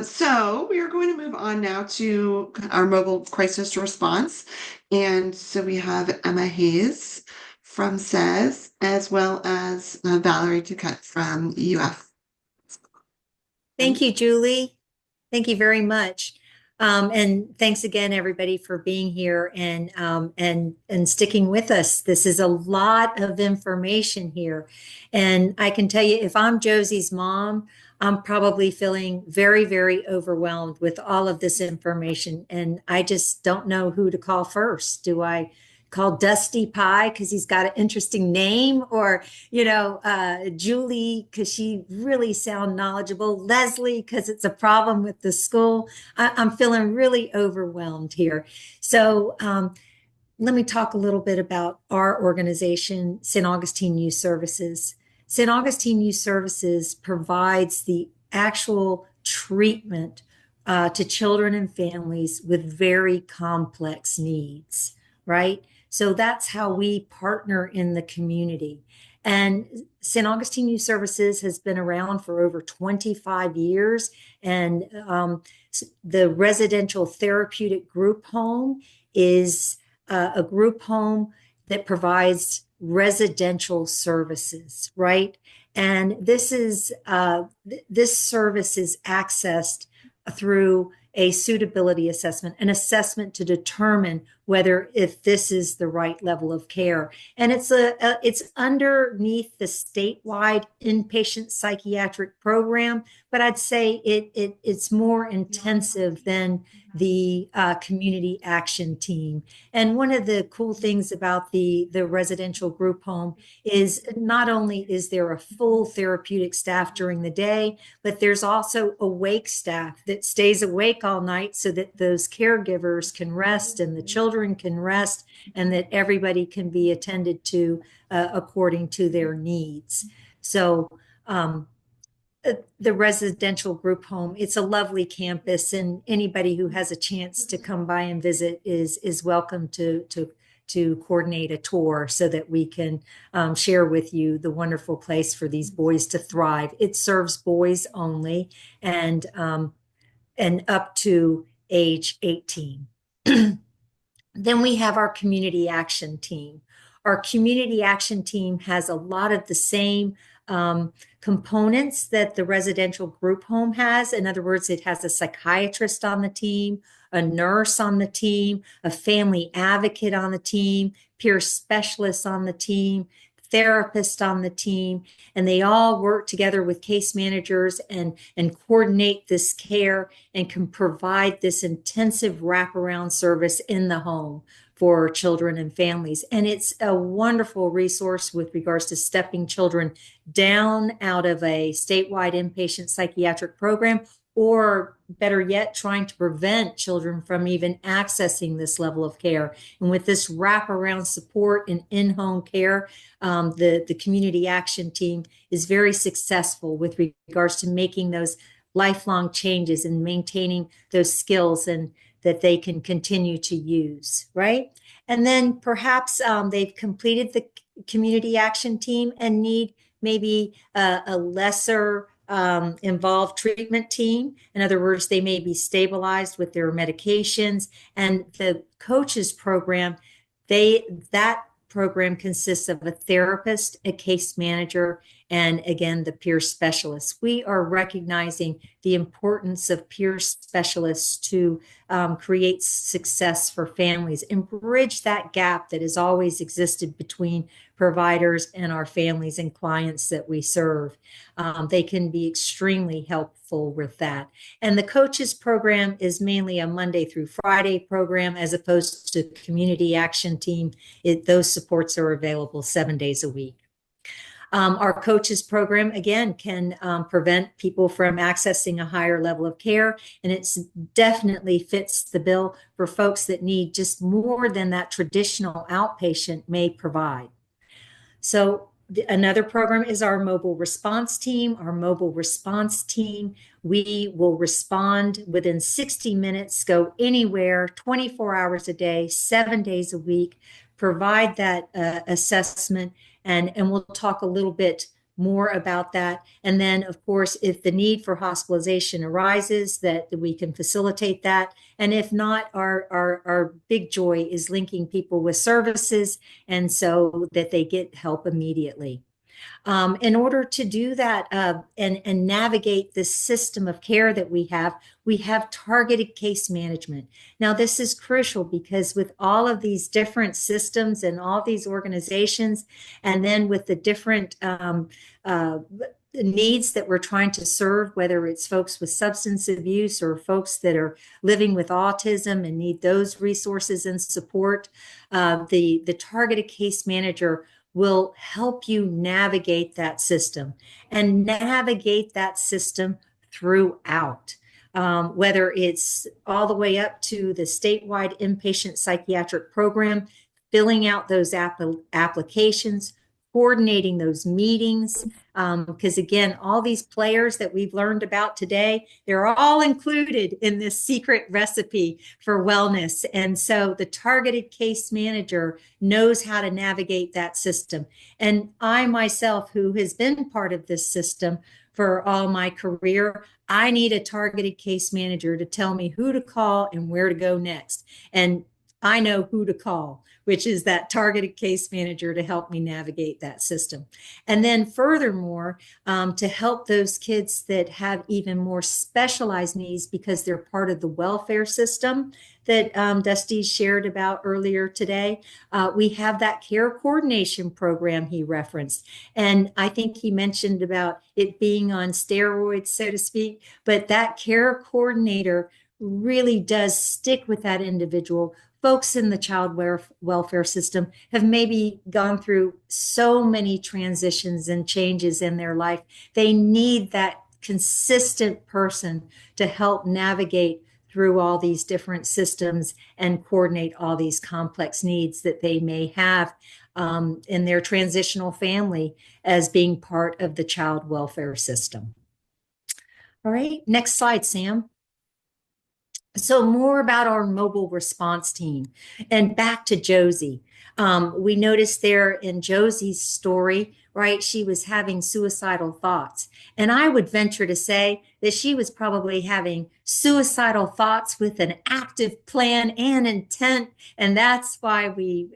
So we are going to move on now to our mobile crisis response. And so we have Emma Hayes from SAES, as well as Valerie Duquette from UF. Thank you, Julie. Thank you very much. And thanks again, everybody, for being here and sticking with us. This is a lot of information here. And I can tell you, if I'm Josie's mom, I'm probably feeling very, very overwhelmed with all of this information. And I just don't know who to call first. Do I call Dusty Pie because he's got an interesting name, or Julie, because she really sound knowledgeable, Leslie, because it's a problem with the school. I'm feeling really overwhelmed here. So let me talk a little bit about our organization, St. Augustine Youth Services. St. Augustine Youth Services provides the actual treatment to children and families with very complex needs, right? So that's how we partner in the community. And St. Augustine Youth Services has been around for over 25 years. And the residential therapeutic group home is a group home that provides residential services, right? And this service is accessed through a suitability assessment, an assessment to determine whether if this is the right level of care. And it's underneath the statewide inpatient psychiatric program, but I'd say it's more intensive than the community action team. And one of the cool things about the residential group home is not only is there a full therapeutic staff during the day, but there's also awake staff that stays awake all night so that those caregivers can rest and the children can rest, and that everybody can be attended to according to their needs. So the residential group home, it's a lovely campus, and anybody who has a chance to come by and visit is welcome to coordinate a tour so that we can share with you the wonderful place for these boys to thrive. It serves boys only, and up to age 18. Then we have our community action team. Our community action team has a lot of the same components that the residential group home has. In other words, it has a psychiatrist on the team, a nurse on the team, a family advocate on the team, peer specialists on the team, therapist on the team, and they all work together with case managers and coordinate this care and can provide this intensive wraparound service in the home for children and families. And it's a wonderful resource with regards to stepping children down out of a statewide inpatient psychiatric program, or better yet, trying to prevent children from even accessing this level of care. And with this wraparound support and in-home care, the community action team is very successful with regards to making those lifelong changes and maintaining those skills and that they can continue to use, right? And then perhaps they've completed the community action team and need maybe a lesser involved treatment team. In other words, they may be stabilized with their medications. And the coaches program, that program consists of a therapist, a case manager, and again, the peer specialists. We are recognizing the importance of peer specialists to create success for families and bridge that gap that has always existed between providers and our families and clients that we serve. They can be extremely helpful with that. And the coaches program is mainly a Monday through Friday program, as opposed to community action team. Those supports are available 7 days a week. Our coaches program, again, can prevent people from accessing a higher level of care. And it definitely fits the bill for folks that need just more than that traditional outpatient may provide. So another program is our mobile response team. Our mobile response team, we will respond within 60 minutes, go anywhere, 24 hours a day, 7 days a week, provide that assessment. And we'll talk a little bit more about that. And then, of course, if the need for hospitalization arises, that we can facilitate that. And if not, our big joy is linking people with services, and so that they get help immediately. In order to do that and navigate this system of care that we have targeted case management. Now, this is crucial because with all of these different systems and all these organizations, and then with the different needs that we're trying to serve, whether it's folks with substance abuse or folks that are living with autism and need those resources and support, the targeted case manager will help you navigate that system and navigate that system throughout. Whether it's all the way up to the statewide inpatient psychiatric program, filling out those applications, coordinating those meetings, because again, all these players that we've learned about today, they're all included in this secret recipe for wellness. And so the targeted case manager knows how to navigate that system. And I myself, who has been part of this system for all my career, I need a targeted case manager to tell me who to call and where to go next. And I know who to call, which is that targeted case manager to help me navigate that system. And then furthermore, to help those kids that have even more specialized needs because they're part of the welfare system that Dusty shared about earlier today, we have that care coordination program he referenced. And I think he mentioned about it being on steroids, so to speak, but that care coordinator really does stick with that individual. Folks in the child welfare system have maybe gone through so many transitions and changes in their life. They need that consistent person to help navigate through all these different systems and coordinate all these complex needs that they may have in their transitional family as being part of the child welfare system. All right, next slide, Sam. So more about our mobile response team, and back to Josie. We noticed there in Josie's story, right, she was having suicidal thoughts. And I would venture to say that she was probably having suicidal thoughts with an active plan and intent. And that's why we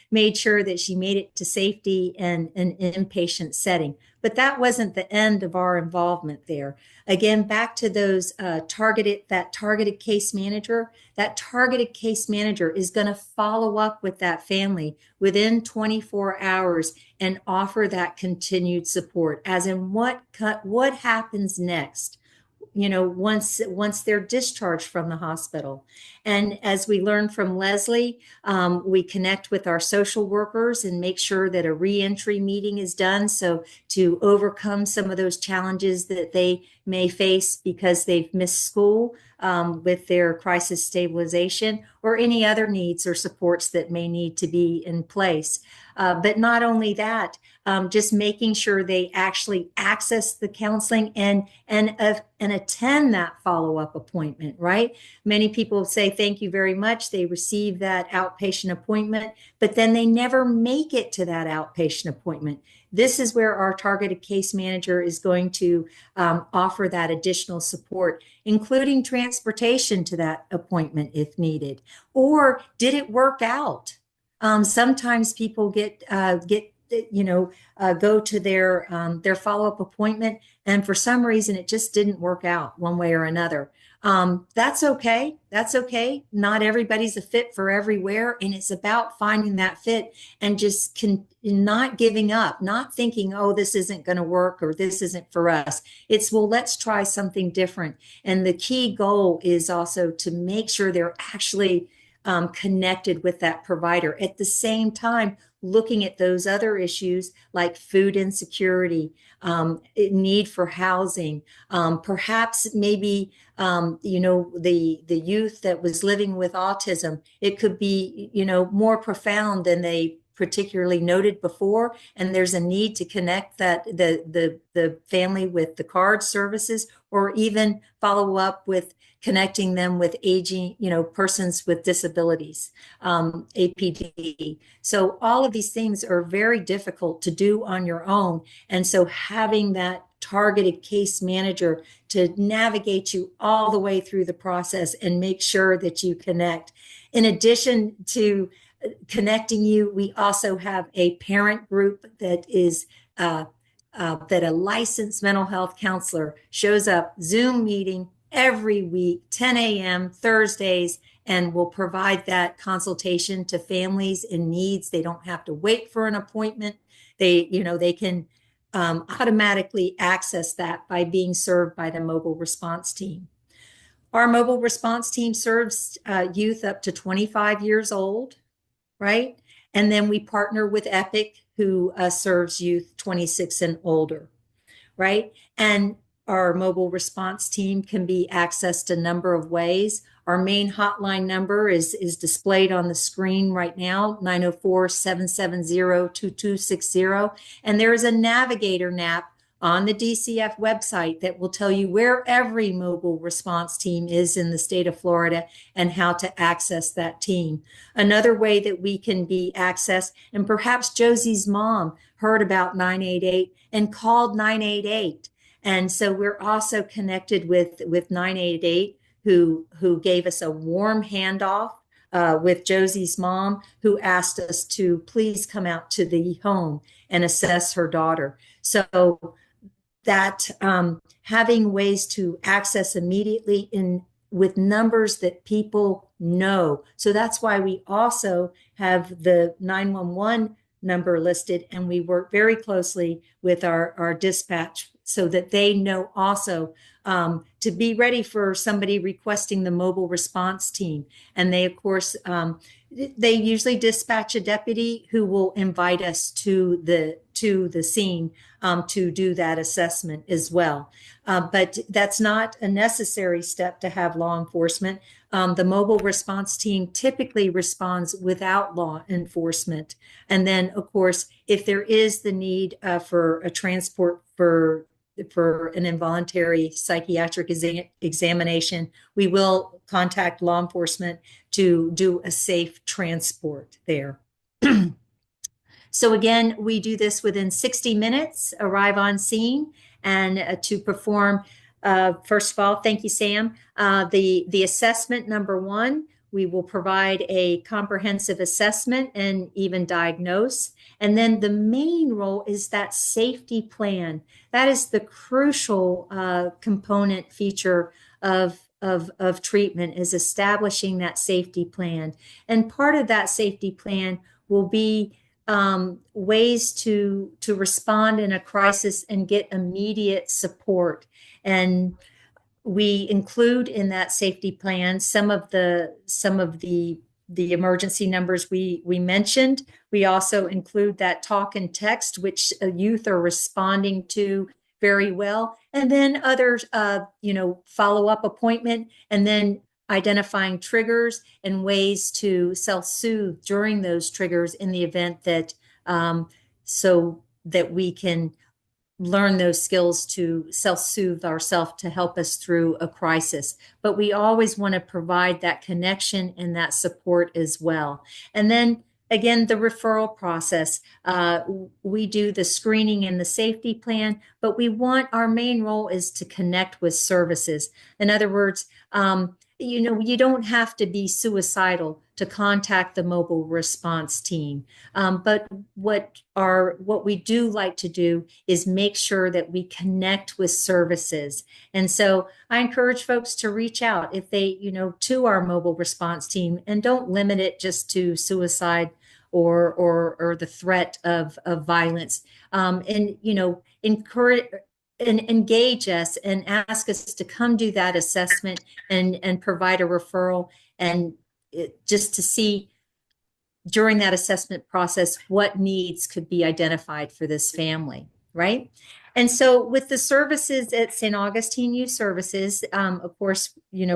made sure that she made it to safety and an inpatient setting. But that wasn't the end of our involvement there. Again, back to those targeted case manager. That targeted case manager is going to follow up with that family within 24 hours and offer that continued support, as in what happens next, you know, once they're discharged from the hospital. And as we learned from Leslie, we connect with our social workers and make sure that a reentry meeting is done, so to overcome some of those challenges that they may face because they've missed school with their crisis stabilization or any other needs or supports that may need to be in place. But not only that, just making sure they actually access the counseling and attend that follow-up appointment, right? Many people say, thank you very much. They receive that outpatient appointment, but then they never make it to that outpatient appointment. This is where our targeted case manager is going to offer that additional support, including transportation to that appointment if needed. Or did it work out? Sometimes people go to their follow-up appointment, and for some reason it just didn't work out one way or another. That's okay. That's okay. Not everybody's a fit for everywhere, and it's about finding that fit and just not giving up, not thinking, oh, this isn't going to work or this isn't for us. It's, well, let's try something different. And the key goal is also to make sure they're actually connected with that provider. At the same time, looking at those other issues like food insecurity, need for housing, perhaps maybe, the youth that was living with autism, it could be, more profound than they particularly noted before, and there's a need to connect the family with the card services, or even follow up with connecting them with aging, persons with disabilities, APD. So all of these things are very difficult to do on your own. And so having that targeted case manager to navigate you all the way through the process and make sure that you connect. In addition to connecting you, we also have a parent group that is that a licensed mental health counselor shows up, Zoom meeting every week, 10 a.m. Thursdays, and will provide that consultation to families in needs. They don't have to wait for an appointment. They can automatically access that by being served by the mobile response team. Our mobile response team serves youth up to 25 years old, right? And then we partner with Epic, who serves youth 26 and older, right? And our mobile response team can be accessed a number of ways. Our main hotline number is displayed on the screen right now, 904-770-2260. And there is a navigator nap on the DCF website that will tell you where every mobile response team is in the state of Florida and how to access that team. Another way that we can be accessed, and perhaps Josie's mom heard about 988 and called 988. And so we're also connected with 988, who gave us a warm handoff with Josie's mom, who asked us to please come out to the home and assess her daughter. So that having ways to access immediately with numbers that people know. So that's why we also have the 911 number listed, and we work very closely with our dispatch so that they know also to be ready for somebody requesting the mobile response team. And they, of course, they usually dispatch a deputy who will invite us to the scene to do that assessment as well. But that's not a necessary step to have law enforcement. The mobile response team typically responds without law enforcement. And then, of course, if there is the need for a transport for an involuntary psychiatric examination, we will contact law enforcement to do a safe transport there. So again, we do this within 60 minutes, arrive on scene, and to perform, first of all, thank you, Sam. The assessment number one, we will provide a comprehensive assessment and even diagnose. And then the main role is that safety plan. That is the crucial component feature of treatment, is establishing that safety plan. And part of that safety plan will be ways to respond in a crisis and get immediate support. And we include in that safety plan some of the emergency numbers we mentioned. We also include that talk and text, which youth are responding to very well, and then others, follow-up appointment, and then identifying triggers and ways to self-soothe during those triggers in the event that so that we can learn those skills to self-soothe ourselves to help us through a crisis. But we always want to provide that connection and that support as well. And then again, the referral process. We do the screening and the safety plan, but our main role is to connect with services. In other words, you don't have to be suicidal to contact the mobile response team. But what we do like to do is make sure that we connect with services. And so I encourage folks to reach out if they, to our mobile response team, and don't limit it just to suicide or the threat of violence. And encourage and engage us and ask us to come do that assessment and provide a referral, and just to see during that assessment process what needs could be identified for this family, right? And so with the services at St. Augustine Youth Services, of course,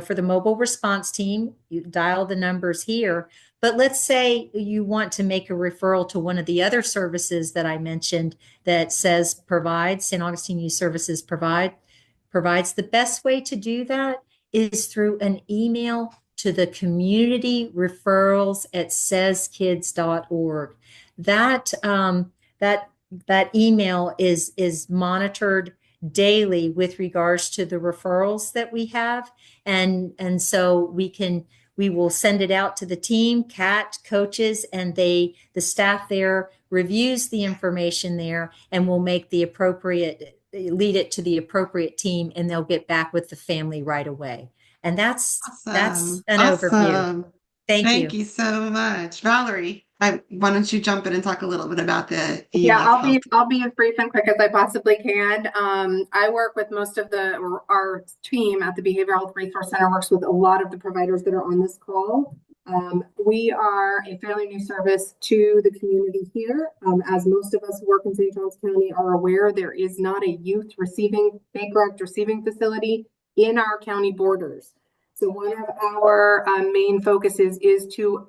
for the mobile response team, you dial the numbers here, But let's say you want to make a referral to one of the other services that I mentioned that says provides, St. Augustine Youth Services provides. The best way to do that is through an email to the community referrals at saiskids.org. That email is monitored daily with regards to the referrals that we have. And so we will send it out to the team, CAT coaches, and the staff there reviews the information there and will make the appropriate, lead it to the appropriate team, and they'll get back with the family right away. And that's Awesome. an overview. Awesome. Thank Thank you. you so much. Valerie, why don't you jump in and talk a little bit about the Yeah, EAF help? I'll be as brief and quick as I possibly can. I work with most of our team at the Behavioral Health Resource Center works with a lot of the providers that are on this call. We are a fairly new service to the community here. As most of us who work in St. Johns County are aware, there is not a youth Baker receiving facility in our county borders. So one of our main focuses is to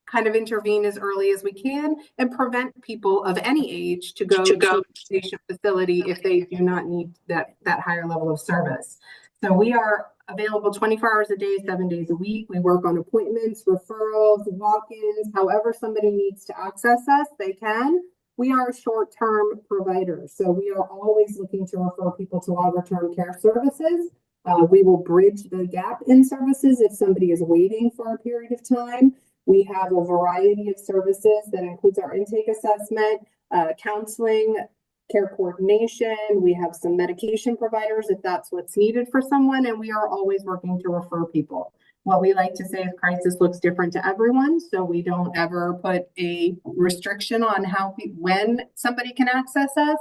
kind of intervene as early as we can and prevent people of any age to go to a station facility if they do not need that higher level of service. So we are available 24 hours a day, 7 days a week. We work on appointments, referrals, walk-ins, however somebody needs to access us, they can. We are a short-term provider, so we are always looking to refer people to longer-term care services. We will bridge the gap in services if somebody is waiting for a period of time. We have a variety of services that includes our intake assessment, counseling, care coordination. We have some medication providers if that's what's needed for someone, and we are always working to refer people. What we like to say is crisis looks different to everyone, so we don't ever put a restriction on when somebody can access us.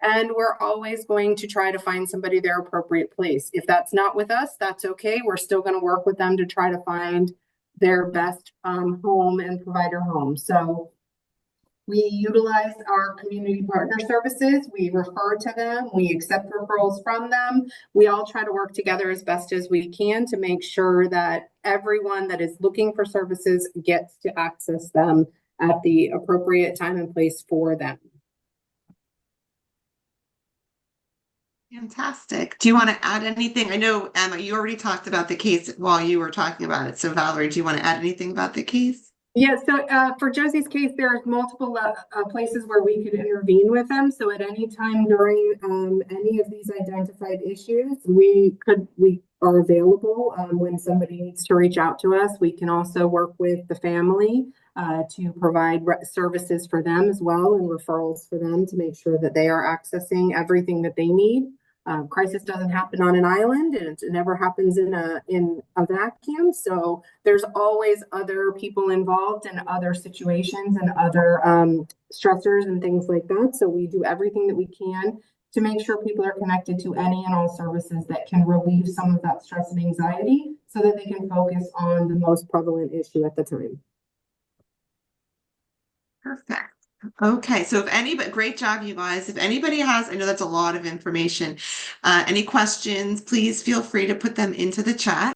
And we're always going to try to find somebody their appropriate place. If that's not with us, that's okay. We're still going to work with them to try to find their best home and provider home. So we utilize our community partner services. We refer to them. We accept referrals from them. We all try to work together as best as we can to make sure that everyone that is looking for services gets to access them at the appropriate time and place for them. Fantastic. Do you want to add anything? I know, Emma, you already talked about the case while you were talking about it. So Valerie, do you want to add anything about the case? Yeah, so for Josie's case, there's multiple places where we could intervene with them. So at any time during any of these identified issues, we are available when somebody needs to reach out to us. We can also work with the family to provide services for them as well and referrals for them to make sure that they are accessing everything that they need. Crisis doesn't happen on an island, and it never happens in a vacuum. So there's always other people involved in other situations and other stressors and things like that. So we do everything that we can to make sure people are connected to any and all services that can relieve some of that stress and anxiety so that they can focus on the most prevalent issue at the time. Perfect. Okay, so great job, you guys. If anybody has, I know that's a lot of information, any questions, please feel free to put them into the chat.